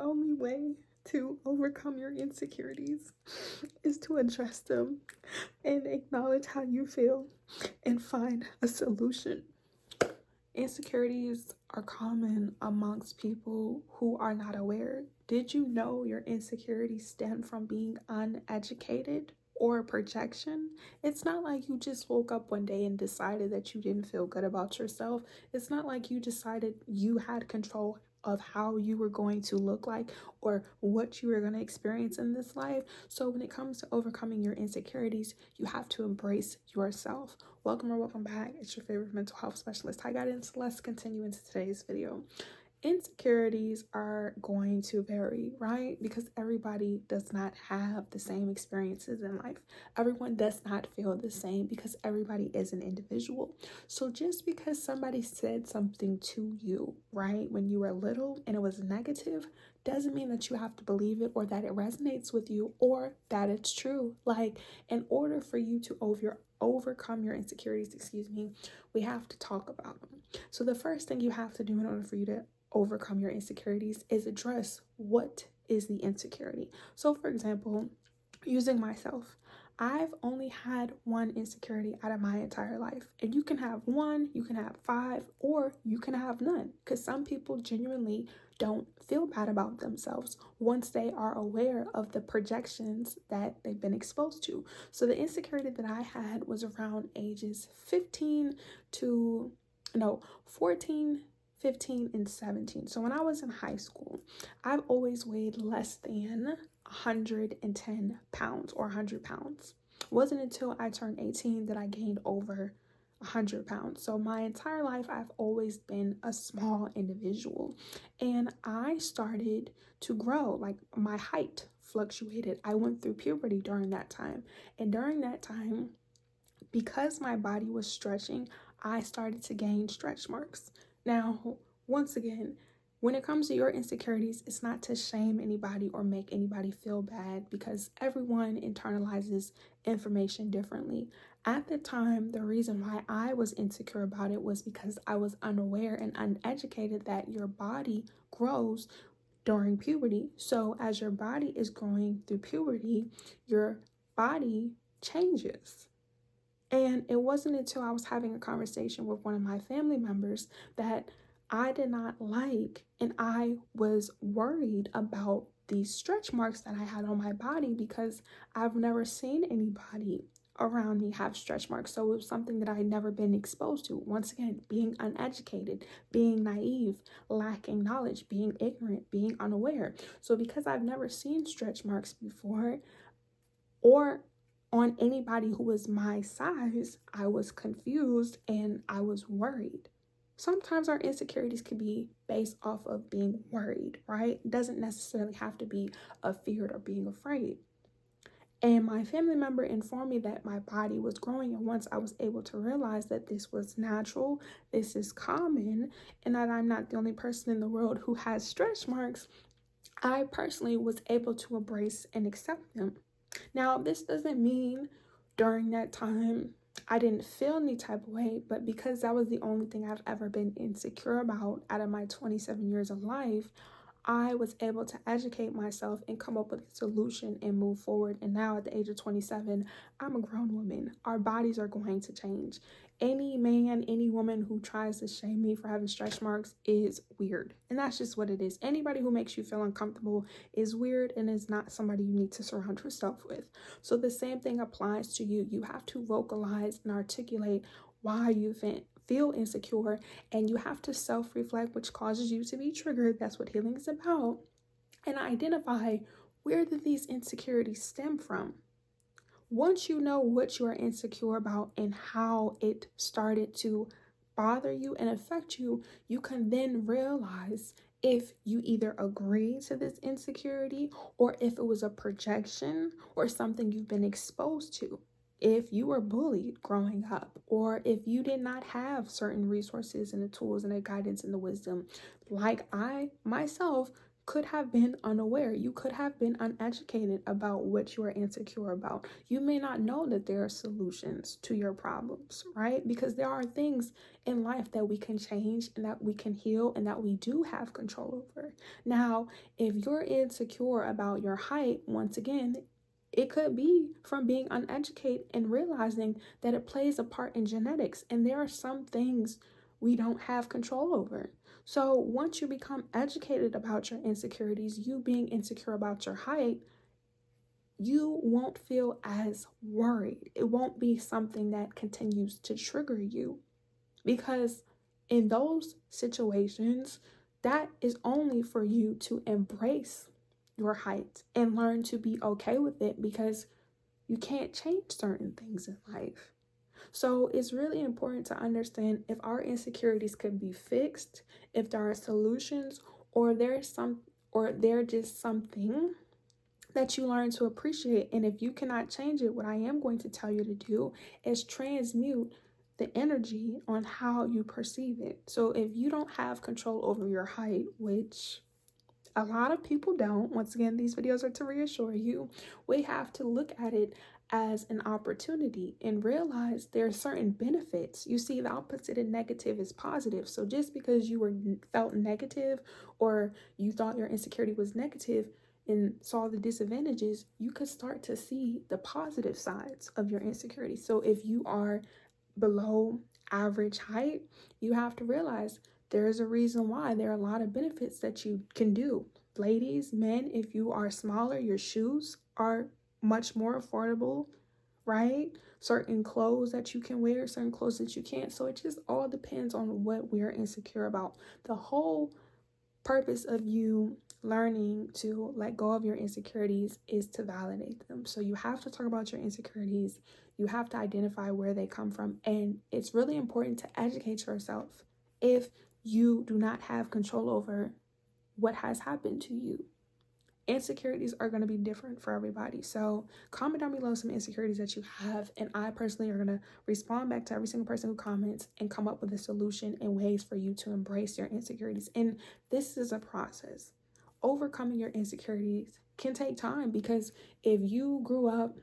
only way to overcome your insecurities is to address them and acknowledge how you feel and find a solution. Insecurities are common amongst people who are not aware. Did you know your insecurities stem from being uneducated or a projection? It's not like you just woke up one day and decided that you didn't feel good about yourself. It's not like you decided you had control of how you were going to look like or what you were going to experience in this life. So when it comes to overcoming your insecurities, you have to embrace yourself. Welcome or welcome back. It's your favorite mental health specialist, Hi Guidance. Let's continue into today's video. Insecurities are going to vary, right? Because everybody does not have the same experiences in life. Everyone does not feel the same because everybody is an individual. So just because somebody said something to you, right, when you were little and it was negative, doesn't mean that you have to believe it or that it resonates with you or that it's true. Like, in order for you to overcome your insecurities, we have to talk about them. So the first thing you have to do in order for you to overcome your insecurities is address what is the insecurity. So for example, using myself, I've only had one insecurity out of my entire life. And you can have one, you can have five, or you can have none. Because some people genuinely don't feel bad about themselves once they are aware of the projections that they've been exposed to. So the insecurity that I had was around ages 14, 15, and 17. So when I was in high school, I've always weighed less than 110 pounds or 100 pounds. It wasn't until I turned 18 that I gained over 100 pounds. So my entire life, I've always been a small individual. And I started to grow, like my height fluctuated. I went through puberty during that time. And during that time, because my body was stretching, I started to gain stretch marks. Now, once again, when it comes to your insecurities, it's not to shame anybody or make anybody feel bad because everyone internalizes information differently. At the time, the reason why I was insecure about it was because I was unaware and uneducated that your body grows during puberty. So as your body is growing through puberty, your body changes. And it wasn't until I was having a conversation with one of my family members that I did not like, and I was worried about these stretch marks that I had on my body because I've never seen anybody around me have stretch marks. So it was something that I had never been exposed to. Once again, being uneducated, being naive, lacking knowledge, being ignorant, being unaware. So because I've never seen stretch marks before or on anybody who was my size, I was confused and I was worried. Sometimes our insecurities can be based off of being worried, right? It doesn't necessarily have to be a fear or being afraid. And my family member informed me that my body was growing. And once I was able to realize that this was natural, this is common, and that I'm not the only person in the world who has stretch marks, I personally was able to embrace and accept them. Now, this doesn't mean during that time I didn't feel any type of way, but because that was the only thing I've ever been insecure about out of my 27 years of life, I was able to educate myself and come up with a solution and move forward. And now at the age of 27, I'm a grown woman. Our bodies are going to change. Any man, any woman who tries to shame me for having stretch marks is weird. And that's just what it is. Anybody who makes you feel uncomfortable is weird and is not somebody you need to surround yourself with. So the same thing applies to you. You have to vocalize and articulate why you feel insecure, and you have to self-reflect, which causes you to be triggered. That's what healing is about. And identify, where did these insecurities stem from? Once you know what you are insecure about and how it started to bother you and affect you, you can then realize if you either agree to this insecurity or if it was a projection or something you've been exposed to. If you were bullied growing up, or if you did not have certain resources and the tools and the guidance and the wisdom, like I myself could have been unaware. You could have been uneducated about what you are insecure about. You may not know that there are solutions to your problems, right? Because there are things in life that we can change and that we can heal and that we do have control over. Now, if you're insecure about your height, once again, it could be from being uneducated and realizing that it plays a part in genetics. And there are some things we don't have control over. So once you become educated about your insecurities, you being insecure about your height, you won't feel as worried. It won't be something that continues to trigger you, because in those situations, that is only for you to embrace your height and learn to be okay with it, because you can't change certain things in life. So it's really important to understand if our insecurities can be fixed, if there are solutions, or they're just something that you learn to appreciate. And if you cannot change it, what I am going to tell you to do is transmute the energy on how you perceive it. So if you don't have control over your height, which a lot of people don't, once again, these videos are to reassure you, we have to look at it as an opportunity and realize there are certain benefits. You see, the opposite of negative is positive. So just because you felt negative, or you thought your insecurity was negative and saw the disadvantages, you could start to see the positive sides of your insecurity. So if you are below average height, you have to realize there is a reason why. There are a lot of benefits that you can do. Ladies, men, if you are smaller, your shoes are much more affordable, right? Certain clothes that you can wear, certain clothes that you can't. So it just all depends on what we're insecure about. The whole purpose of you learning to let go of your insecurities is to validate them. So you have to talk about your insecurities. You have to identify where they come from. And it's really important to educate yourself if you do not have control over what has happened to you. Insecurities are going to be different for everybody. So comment down below some insecurities that you have, and I personally are going to respond back to every single person who comments and come up with a solution and ways for you to embrace your insecurities. And this is a process. Overcoming your insecurities can take time, because if you grew up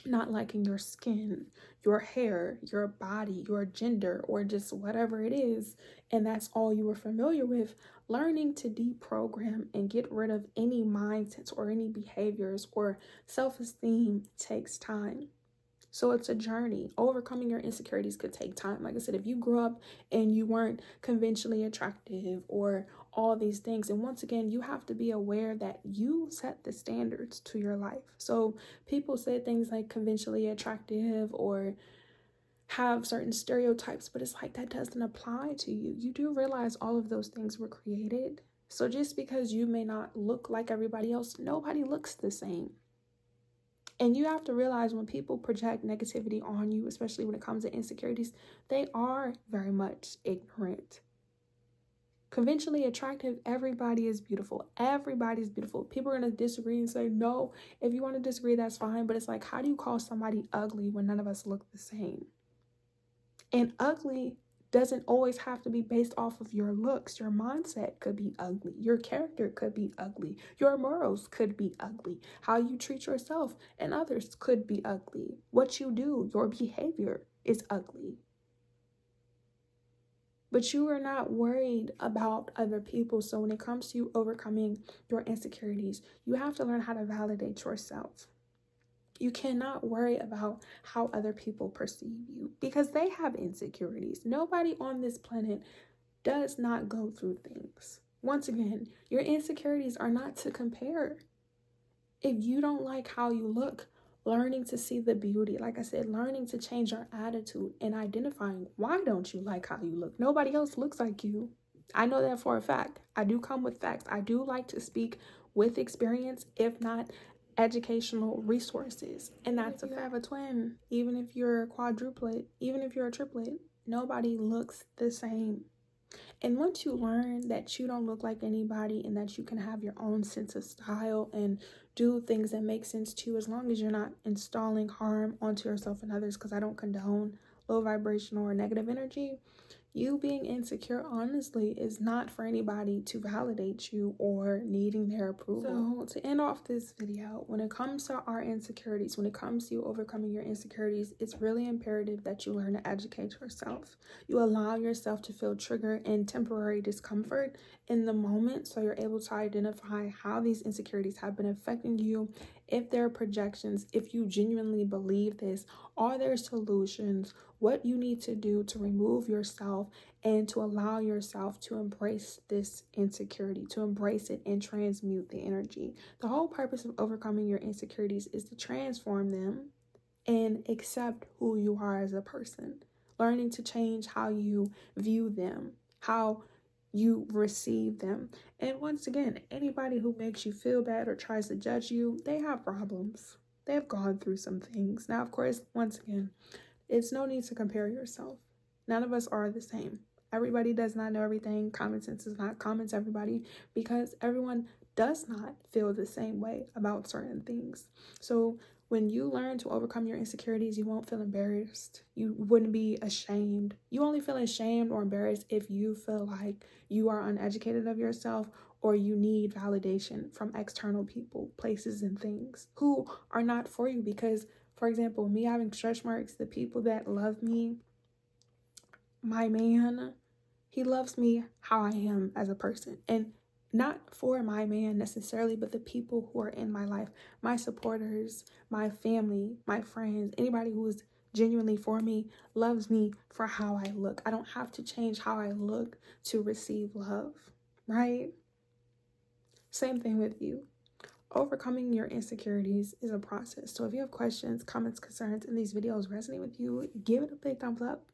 not liking your skin, your hair, your body, your gender, or just whatever it is, and that's all you were familiar with, learning to deprogram and get rid of any mindsets or any behaviors or self-esteem takes time. So it's a journey. Overcoming your insecurities could take time. Like I said, if you grew up and you weren't conventionally attractive or all these things, and once again, you have to be aware that you set the standards to your life. So people say things like conventionally attractive or have certain stereotypes, but it's like that doesn't apply to you. You do realize all of those things were created. So just because you may not look like everybody else, nobody looks the same. And you have to realize when people project negativity on you, especially when it comes to insecurities, they are very much ignorant. Conventionally attractive, everybody is beautiful. Everybody's beautiful. People are going to disagree and say, no, if you want to disagree, that's fine. But it's like, how do you call somebody ugly when none of us look the same? And ugly doesn't always have to be based off of your looks. Your mindset could be ugly. Your character could be ugly. Your morals could be ugly. How you treat yourself and others could be ugly. What you do, your behavior is ugly. But you are not worried about other people. So when it comes to you overcoming your insecurities, you have to learn how to validate yourself. You cannot worry about how other people perceive you, because they have insecurities. Nobody on this planet does not go through things. Once again, your insecurities are not to compare. If you don't like how you look, learning to see the beauty, like I said, learning to change your attitude and identifying why don't you like how you look. Nobody else looks like you. I know that for a fact. I do come with facts. I do like to speak with experience, if not educational resources. And that's if you have a twin, even if you're a quadruplet, even if you're a triplet, nobody looks the same. And once you learn that you don't look like anybody and that you can have your own sense of style and do things that make sense to you, as long as you're not installing harm onto yourself and others, because I don't condone low vibrational or negative energy, You being insecure, honestly, is not for anybody to validate you or needing their approval. So to end off this video, when it comes to our insecurities, when it comes to you overcoming your insecurities, it's really imperative that you learn to educate yourself. You allow yourself to feel trigger and temporary discomfort in the moment, so you're able to identify how these insecurities have been affecting you, if there are projections, if you genuinely believe this, are there solutions, what you need to do to remove yourself and to allow yourself to embrace this insecurity, to embrace it and transmute the energy. The whole purpose of overcoming your insecurities is to transform them and accept who you are as a person, learning to change how you view them, how you receive them. And once again, anybody who makes you feel bad or tries to judge you, they have problems. They've gone through some things. Now, of course, once again, it's no need to compare yourself. None of us are the same. Everybody does not know everything. Common sense is not common to everybody because everyone does not feel the same way about certain things. So when you learn to overcome your insecurities, you won't feel embarrassed. You wouldn't be ashamed. You only feel ashamed or embarrassed if you feel like you are uneducated of yourself or you need validation from external people, places, and things who are not for you. Because, for example, me having stretch marks, the people that love me, my man, he loves me how I am as a person. And not for my man necessarily, but the people who are in my life, my supporters, my family, my friends, anybody who is genuinely for me loves me for how I look. I don't have to change how I look to receive love, right? Same thing with you. Overcoming your insecurities is a process. So if you have questions, comments, concerns, and these videos resonate with you, give it a big thumbs up.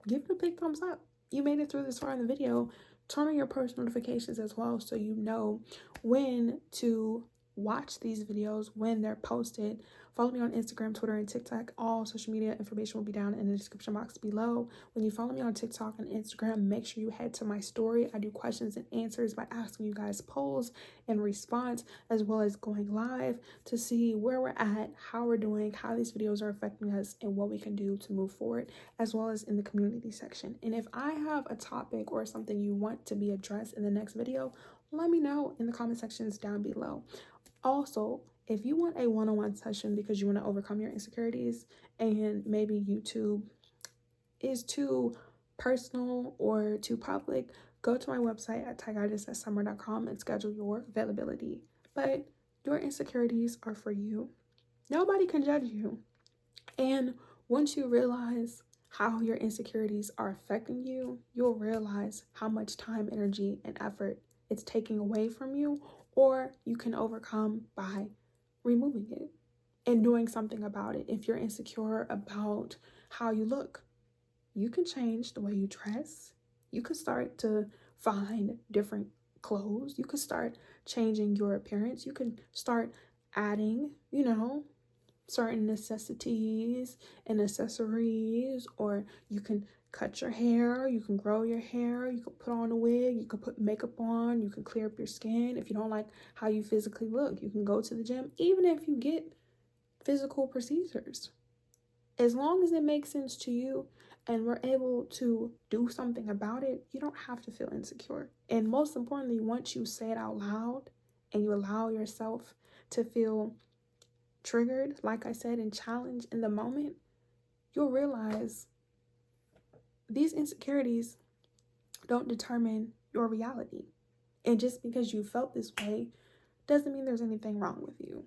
Give it a big thumbs up. You made it through this far in the video. Turn on your post notifications as well so you know when to watch these videos, when they're posted. Follow me on Instagram, Twitter, and TikTok. All social media information will be down in the description box below. When you follow me on TikTok and Instagram, make sure you head to my story. I do questions and answers by asking you guys polls and response, as well as going live to see where we're at, how we're doing, how these videos are affecting us, and what we can do to move forward, as well as in the community section. And if I have a topic or something you want to be addressed in the next video, let me know in the comment sections down below. Also, if you want a one-on-one session because you want to overcome your insecurities and maybe YouTube is too personal or too public, go to my website at tigardis@summer.com and schedule your availability. But your insecurities are for you. Nobody can judge you. And once you realize how your insecurities are affecting you, you'll realize how much time, energy, and effort it's taking away from you, or you can overcome by removing it and doing something about it. If you're insecure about how you look, you can change the way you dress. You could start to find different clothes. You could start changing your appearance. You can start adding, certain necessities and accessories, or you can cut your hair, you can grow your hair, you can put on a wig, you can put makeup on, you can clear up your skin. If you don't like how you physically look, you can go to the gym, even if you get physical procedures. As long as it makes sense to you and we're able to do something about it, you don't have to feel insecure. And most importantly, once you say it out loud and you allow yourself to feel triggered, like I said, and challenged in the moment, you'll realize these insecurities don't determine your reality. And just because you felt this way doesn't mean there's anything wrong with you.